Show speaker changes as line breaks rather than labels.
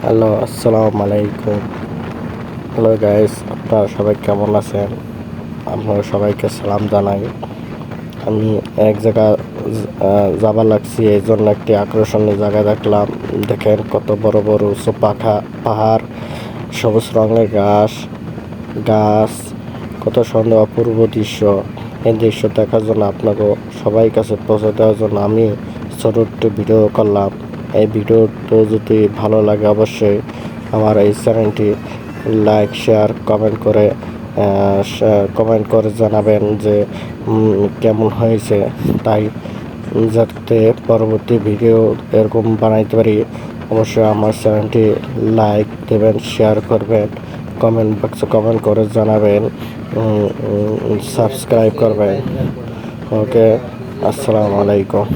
Hello, আসসালামু আলাইকুম। Hello guys, আপনারা সবাই কেমন আছেন? আপনারা সবাইকে সালাম জানাই। আমি এক জায়গা যাবার লাগছি, এই জন্য একটি আকর্ষণীয় জায়গা দেখলাম। দেখেন কত বড় বড় উঁচু পাহাড়, সবুজ রঙের গাছ, কত সুন্দর অপূর্ব দৃশ্য। এই দৃশ্য দেখার জন্য আপনাকে সবাই কাছে পৌঁছে দেওয়ার জন্য আমি ছোট একটি ভিডিও করলাম। এই ভিডিওটি যদি ভালো লাগে অবশ্যই আমার এই চ্যানেলটি লাইক, শেয়ার, কমেন্ট করে জানাবেন যে কেমন হয়েছে, তাই যাতে পরবর্তী ভিডিও এরকম বানাইতে পারি। অবশ্যই আমার চ্যানেলটি লাইক দেবেন, শেয়ার করবেন, কমেন্ট বক্সে কমেন্ট করে জানাবেন, সাবস্ক্রাইব করবেন। ওকে, আসসালামু আলাইকুম।